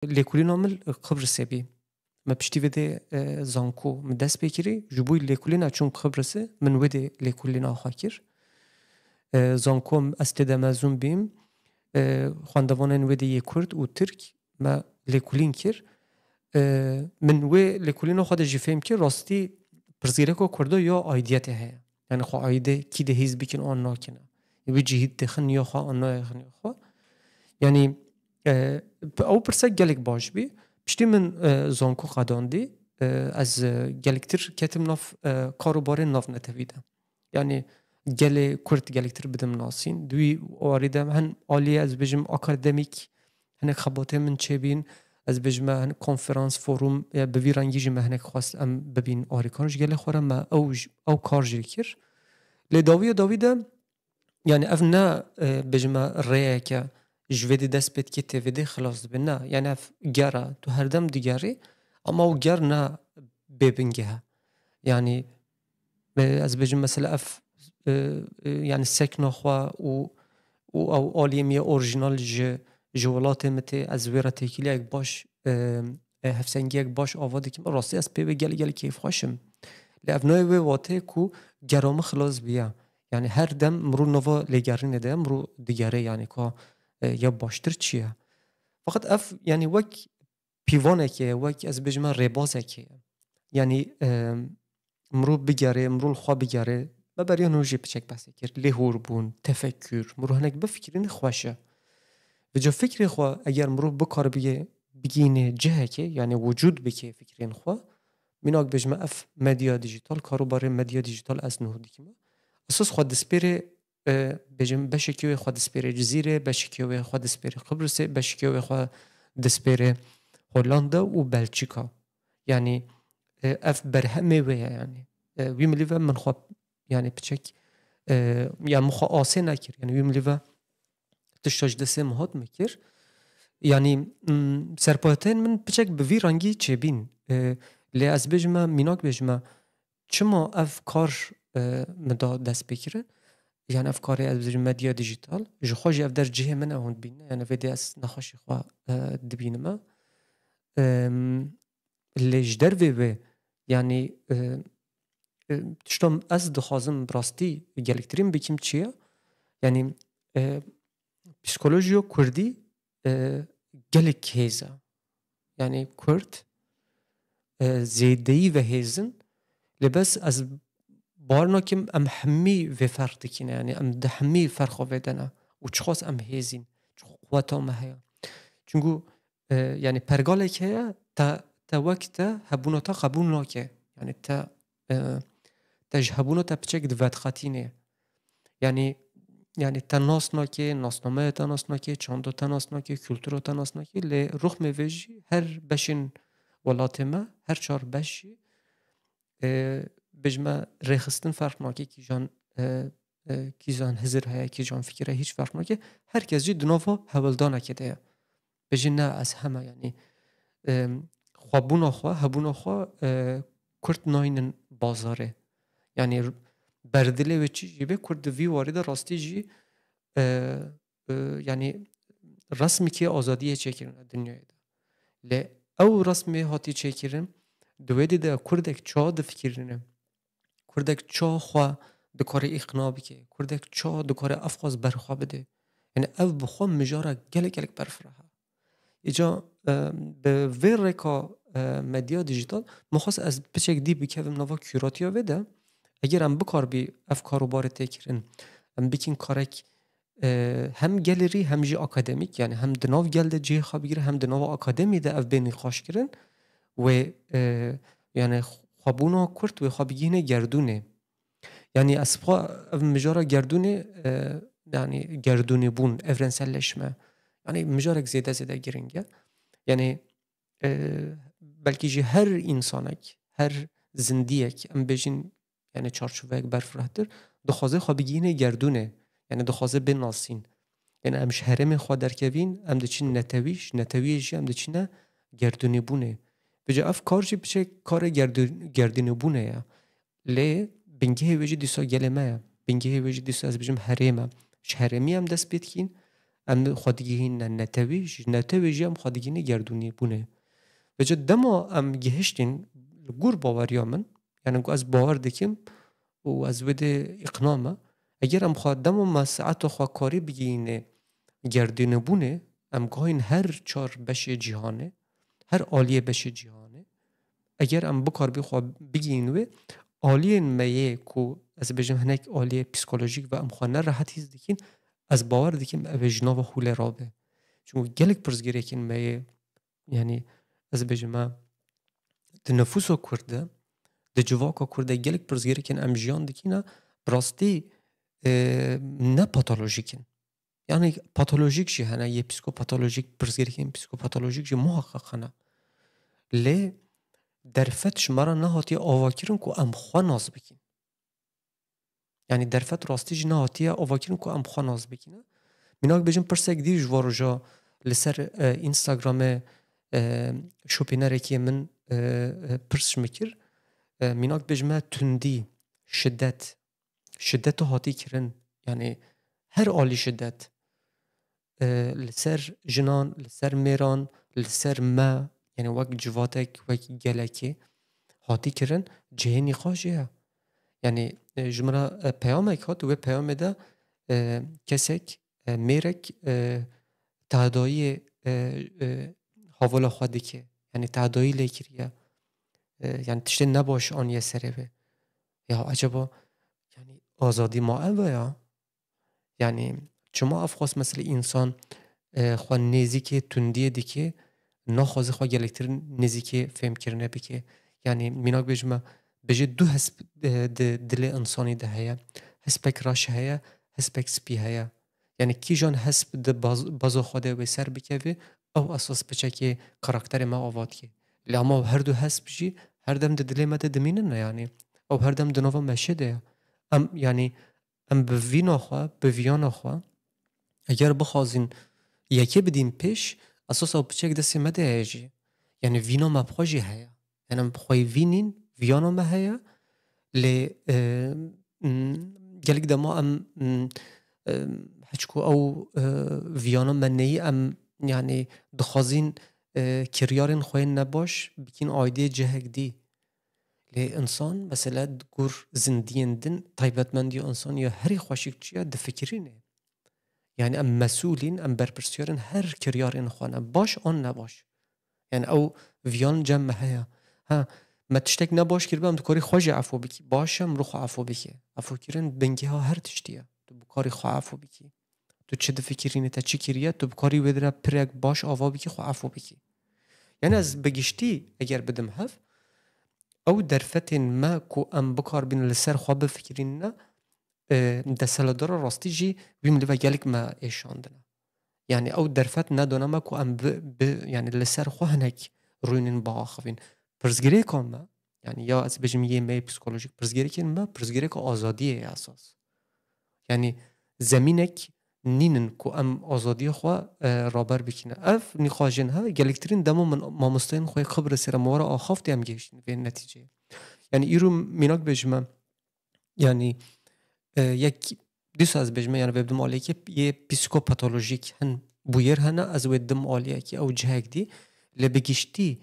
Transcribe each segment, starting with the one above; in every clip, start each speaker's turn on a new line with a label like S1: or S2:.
S1: لیکولی نامل قبرص بی ما پشتی وده زانکو من دست بکری جبوی لیکولی نچون قبرصه من وده لیکولی ناخاکر زانکو است دمازون بیم خواندوانن وده یک کرد و ترک ما لیکولین کر من و لیکولین خود جفیم که راستی پرزیره کو کرده یا آیدیته هست یعنی خو آیده کی ده هیز بکن آن ناکنه یه جهید دخن یا خو آن ناکنه خو یعنی او پرسک گلک باش بی پشتی من زانکو قداندی از گلکتر کتم ناف کاروبار ناف نتویدم یعنی گل کرد گلکتر بدم ناسین دوی واردم هن عالی از بجم اکادمیک هن خباته من چه بین از بجم هن کنفرانس فوروم یا بویرانگی جم هنک خواست ام ببین آریکارش گله خورم ما او کار جکر لداویدم یعنی اف نه بجم ریه که جوید دست بید که تیویده خلاص بین نه یعنی اف گره تو هر دم دیگری اما او گر نه ببینگه یعنی از بجم مثلا اف يعني سكنة خوا أو أوليمية أورجينال جوالات متى أزويرة تكيليك باش هفسنجيك باش آوادی که راستی از پی گلی کیف خوشم لأفنای و واته کو گرام خلاص بیا یعنی هر دم مرو نوا لگری نده مرو دیگره یعنی که یا باشتر چیه فقط اف یعنی وک پیوانه که وک از بجمع ربازه که یعنی مرو بگره مرو الخوا بگره و برای نوجی بچک بحثی کرد لهور بون تفکر مرو هنگ بفکرین خوشه و جا فکر خوا اگر مرو بکار بگینه جهه که یعنی وجود بکه فکرین خوا مناک بجمع اف مدیا دیجیتال کارو برای مدیا دیجیتال از نهودی که ما اساس خود دسپیره بجمع بشکیوی خود دسپیره جزیره بشکیوی خود دسپیره قبرس بشکیوی خود دسپیره هولندا و بلژیکا یعنی اف برهمه و یعنی وی ملیوه من خواب يعني بتشك يعني مخا آسه نكر يعني ويمليفا تشتاج دسه مهات مكر يعني سرپایتين من بتشك بوي رنگي چبين لي از بجما ميناك بجما چما افكار مدا دست بكره يعني افكار از بجما مديا ديجيتال جو خوش اف در جهه من اهوند بين يعني فيدي از نخوشي خوا دبينما اللي جدر وي يعني تشتم از دخوازم براستی گلکترین بکیم چیه یعنی پسیکولوژیو کردی گلک هیزه یعنی کرد زیدهی و هیزن لباس از بارنا کم ام همی و فرق دکینه یعنی ام ده همی فرق آوردنه و چخواست ام هیزین قوت هم هیا چونگو یعنی پرگاله که تا وقت هبونا تا قبول ناکه یعنی تا تجهبونه تبچك دوات خاتينه يعني تناس ناكي ناسنامه تناس ناكي چاندو تناس ناكي كولتورو تناس ناكي لروخ ميوجي هر بشين ولاتما هر چار بشي بجمع رخصتن فرق ناكي كي جان هزر هيا كي جان فكره هيچ فرق ناكي هر كز جي دنافا هولدانا كده بجي نا از همه يعني خوابونا خوا هبونا خوا کرد ناینن بازاره یعنی بردله و چی جیبه کرد وی وارد راستی جی یعنی رسمی که آزادیه چکرن دنیای ده لی او رسمی هاتی چکرن دویدی ده کردک چا دفکرنه کردک چا خواه دکار اقناع بکه کردک چا دکار افغاز برخواه بده یعنی او بخواه مجاره گلک برفره ایجا به وی رکا مدیا دیجیتال مخواست از بچک دی بکویم نوا کوراتیا وده اگر هم بکار بی افکارو باره تکرن هم بکین کارک هم گلری هم جی اکادمیک یعنی هم دناو گلده جی خواب بگیره هم دناو اکادمی ده اف بینی خواش کرن و یعنی خوابونا کرد و خواب بگینه گردونه یعنی اسبقا مجارا گردونه یعنی گردونه بون افرنسلشمه یعنی مجارک زیده گرنگه یعنی بلکه جی هر انسانک هر زندیک ام بجین یعنی چارچوبک برفرهتر دخوازه خوابگینه گردونه یعنی دخوازه بناسین یعنی امش هرم خواه درکوین ام دچین نتویش ام دچین گردونه بونه بجا اف کار جی بچه کار گردونه بونه یا لی بنگه ویجی دیسا گلمه بنگه ویجی دیسا از بجم هرمه هرمی هم دست بیت کین ام خودگیهین نتوی جی ام خودگینی گردونی بونه و جد دما ام گهشتین گور باوریا من یعنی از باور دکیم و از وده اقنامه اگر ام خواد دما ما ساعت خواه کاری بگینه گردونه بونه ام گاهین هر چار بش جهانه هر آلیه بش جهانه اگر ام بکار بخواه بگینوه آلیه میه کو از بجم هنک آلیه پسیکولوژیک و ام خواه نراحتیز دکین از باور دکیم او جناو خوله رابه چون گلک پرزگیره کن میه یعنی از بجم نفوسو کرده ده جواکا کرده گلک پرزگیره کن ام جیان دکینه براستی نه پاتولوژیکن یعنی پاتولوژیک جی هنه یه پسیکوپاتولوژیک پرزگیره کن پسیکوپاتولوژیک جی محقق هنه لی درفت مرا نهاتی آواکرن که ام خواه ناز بکن یعنی درفت راستی جی نهاتی آواکرن که ام خواه ناز بکنه مناک بجم پرسک دیر جوارو جا لسر اینستاگرام شوپینره که من پرسش میکر مناک بجمه تندی شدت هاتی کرن یعنی هر آلی شدت لسر جنان لسر میران لسر ما یعنی وقت جواتک وقت گلکی هاتی کرن جهنی خواجه یعنی جمرا پیامک هات و پیام ده کسک میرک تعدایی حوالا خواهده که یعنی تعدایی لیکریه یعنی تشته نباش آن یه سره به یا عجبا یعنی آزادی ما اوه یا یعنی چما افخواست مثل انسان خواه نزیک تندیه دی که نخوازه خواه گلکتر نزیک فهم کرنه بکه یعنی مناک بجمه بجه دو حسب دل انسانی ده هیا حسبک راش هیا حسبک سپی هیا یعنی کی جان حسب ده بازو خوده و سر بکوه او اساس بچه که کاراکتر ما آواد که اما هر دو حسب جی هر دم ده دل ما ده دمینه نه یعنی او هر دم ده نوو مشه ده ام یعنی ام به وینا خواه به ویانا خواه اگر بخوازین یکی بدیم پیش اساس او بچه دستی مده هیجی یعنی وینا مبخواجی هیا یعنی بخوای وینین ویانا ما هیا لی گلک دما ام حچکو او ویانا منی ام یعنی دخوازین کریارن خوین نباش بکین آیده جهک دی لی انسان مثلا دگر زندین دن طیبتمندی انسان یا هری خوشیک چیه دفکرینه یعنی ام مسئولین ام برپرسیارن هر کریارن خوانه باش آن نباش یعنی او ویان جمع هیا ها ما تشتک نباش کرده ام تو کاری خوش عفو بکی باشم رو خو عفو بکی عفو کرن بنگی ها هر تشتیه تو بکاری خو عفو بکی تو چه دفکرینه تا چی کریه تو بکاری ودره پرک باش آوا بکی خو عفو بکی یعنی از بگشتی اگر بدم هف او درفتن ما کو ام بکار بین لسر خواه بفکرین نه دسالدار راستی جی بیم لوا گلک ما ایشاندنه یعنی او درفت ندانه ما کو ام یعنی لسر خواه هنک روینین با آخوین پرزگیره کن ما یعنی یا از بجم یه می پسیکولوژیک پرزگیره کن ما پرزگیره که آزادیه اساس یعنی زمینک نینن کو ام آزادی خواه رابر بکنه اف نخواجن ها گلکترین دمو من مامستین خواه خبر سر موارا آخافتی هم گیشن به نتیجه یعنی ایرو میناک بجمه یعنی یک دیس از بجمه یعنی ببدم آلیه که یه پسیکوپاتولوژیک هن بویر هنه از ودم آلیه که او جهک دی لبگیشتی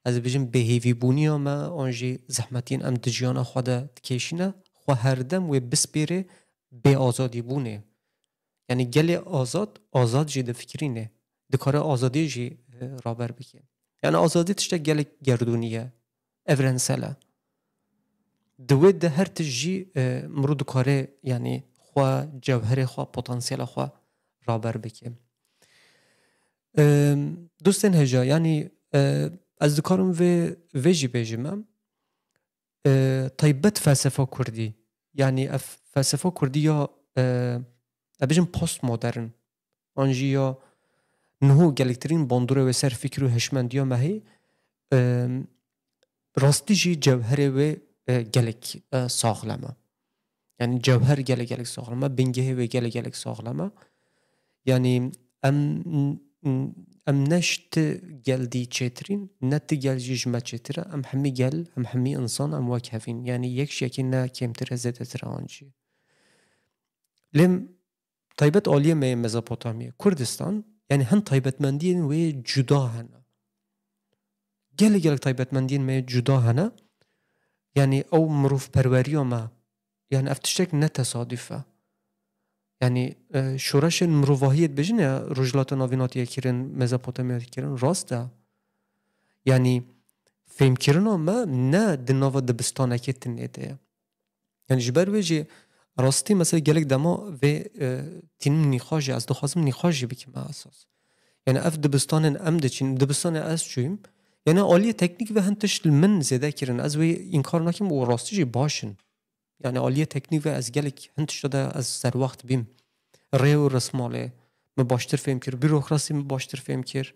S1: از بجم بهیوی بونی ما آنجی زحمتین ام دجیان خواده کشینه خواه هر دم و بسپیره به آزادی بونه یعنی گل آزاد جی ده فکرینه دکاره آزادی جی رابر بکن یعنی آزادی تشته گل گردونیه اورنسله دوید ده هر تجی مرو دکاره یعنی خواه جوهر خواه پتانسیل خواه رابر بکن دوستن هجا یعنی از دکارم و جی بجمم طیبت فلسفه کردی یعنی فلسفه کردی یا ابجم پست مدرن آنجی یا نهو گلکترین باندوره و سر فکر و هشمندی یا مهی راستی جی جوهر و گلک ساغلمه یعنی جوهر گلک ساغلمه بنگه و گلک ساغلمه یعنی ام نشت گلدی چترین نت گل جیجمه چتره ام همی گل ام همی انسان ام واکهفین یعنی یک شکی نه کمتر زده تر آنجی لم تایبەت عالیە me Mezopotamya Kurdistan yani hin taybetmendiyên wê cuda hene gelek taybetmendiyên me cuda hene yani ew mirovperweriya me yani ev tiştek ne tesadüf e yani şoreşên mirovahiyê dibêjin ya Rojhilata Navînatiyê kirin Mezopotamya kirin rast e yani fêmkirina me ne di nava dibistanekê tinê de ye yani ji ber wê jî rastî mesela gelek dema vê tînim nîxa jî ez dixwazim nîxa jî bikim esas yani ev dibistanên em diçin dibistanê ez çûyim yani aliyê teknîk ve hin tişt li min zêde kirin ez wê înkar nakim û rastî jî baş in yani aliyê teknîk ve ez gelek hin tişta de ez serwext bîm rê û rismalê me baştir fêm kir bürokrasî me baştir fêm kir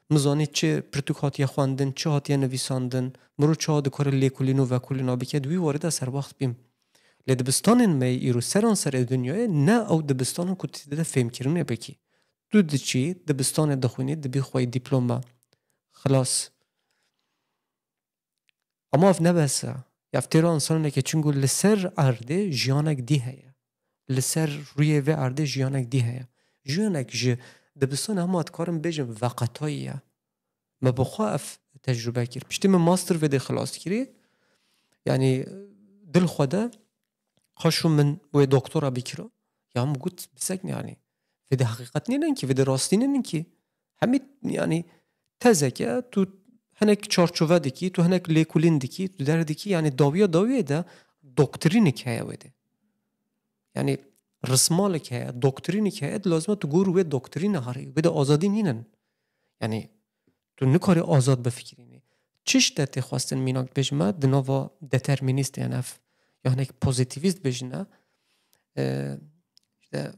S1: min zanî çi pirtûk hatiye xwendin çi hatiye nivîsandin mirov çawa dikare lêkulîn û vekulîna bike di wî warî de serwext bîm lê dibistanên me îro seran serê dunyayê ne ew dibistanan ku tu de fêmkirinê bikî tu diçî dibistanê dixwînî dibî xwe dîploma xilas ama ev nebes e ev têra insanekê çunku li ser erdê jiyanek dî heye li ser rûyê vê erdê jiyanek dî heye jiyanek ji dibistanê hema dikarin bêjin veqetayî ye me bi xwe ev tecrübe kir piştî min master vedê xilas kirî yani dil xwe de xweşû min wê doktora bikira ya min got bisek yani vedê heqîqet nînin kî vedê rastî nînin kî hemî yani tezek e tu hinek çarçove dikî tu hinek lêkulîn dikî tu derdikî yani dawiya dawiyê de doktrînek heye wedê yani rismalek heye doktrînek heye lazim e tu gor wê doktrîne herî vedê azadî nînin yani tu nikarî azad bifikirînî çi şte tê xwestin mînak bêjin me di nava determînîst ev ya hinek pozîtîvîst bêjin işte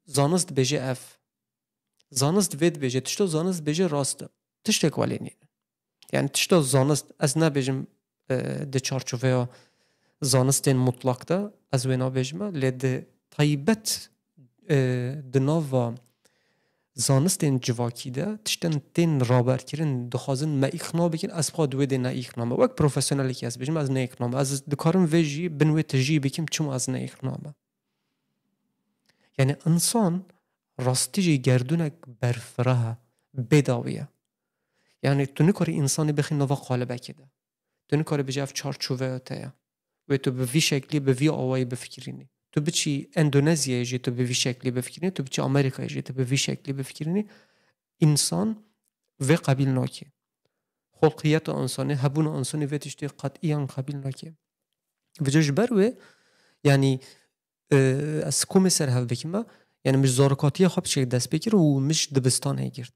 S1: zanist dibêje ev zanist vê dibêje tişta zanist dibêje rast e tiştek welê nînin yani tişta zanist ez nebêjim di çarçoveya zanistên mutlak de ez wê nabêjim lê di taybet di nava zanistên civakî de tiştên tên raberkirin dixwazin me îxna bikin ez xwe di wê de neîxna me wek profesyonelekî ez bêjim ez neîxna me ez dikarim vê jî bin wê tijî bikim çima ez neîxna me yani insan rastî jî gerdunek berfireh e bêdawî ye yani tu nikarî insanê bixî nava qalibekê de tu nikarî bêjî ev çarçoveya te ye wê tu bi vî şeklî bi vî awayî bifikirînî tu biçî Endonezyayê jî tu bi vî şeklî bifikirînî tu biçî Amerîkayê jî tu bi vî şeklî bifikirînî însan vê qebîl nake xulqiyeta însanê hebûna însanê vê tiştê qetîyan qebîl nake vêca ji ber wê yani ez komê serhev bikim e yani mij zarokatiya xwe biçêk dest pê kir û mij dibistanê girt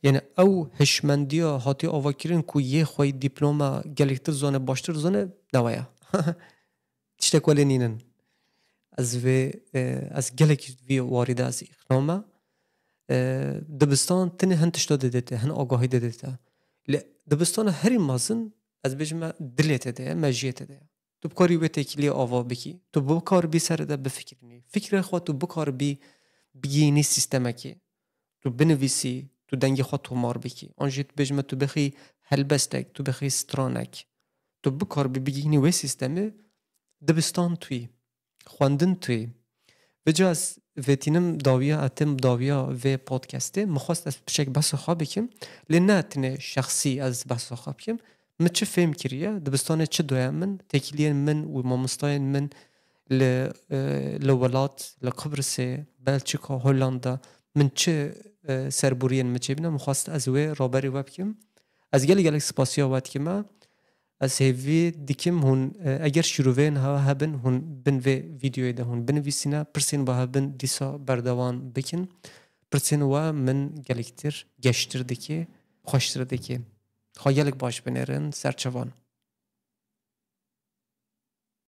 S1: yani ew hişmendiya hatiye avakirin ku yê xwe dîploma gelektir zane baştir zane newe ye tiştek welê nînin ez vê ez gelek vî warî de ez îxna me dibistan tenê hin tişta didête hin agahî didête lê dibistana herî mezin ez bêjim me dilê te de ye mejiyê te de ye tu bikarî wê têkiliyê ava bikî tu bikaribî serê de bifikirînî fikrê xwe tu bikaribî bigînî sîstemekê tu binivîsî tu dengê xwe tomar bikî an jî tu bêjim me tu bixî helbestek tu bixî stranek tu bikaribî bigînî wê sîstemê dibistan tuyî xwendin tuyî vêca ez vêtînim dawiya etim dawiya vê podcastê min xwest ez biçek behsa xwe bikim lê ne tenê şexsî ez behsa xwe bikim min çi fêm kiriye dibistanê çi doya min têkiliyên min û mamostayên min li welat li Qibrîsê Belçika Hollanda min çi serboriyên min çêbîne min xwest ez wê raberî we bikim ez gelek spasiya we dikime ez hêvî dikim hûn eger şîroveyên hewa hebin hûn bin vê vîdyoyê de hûn binivîsîne pirsên we hebin dîsa berdewan bikin pirsên we min gelektir geştir dike xweştir dike xwe gelek baş binêrin serçevan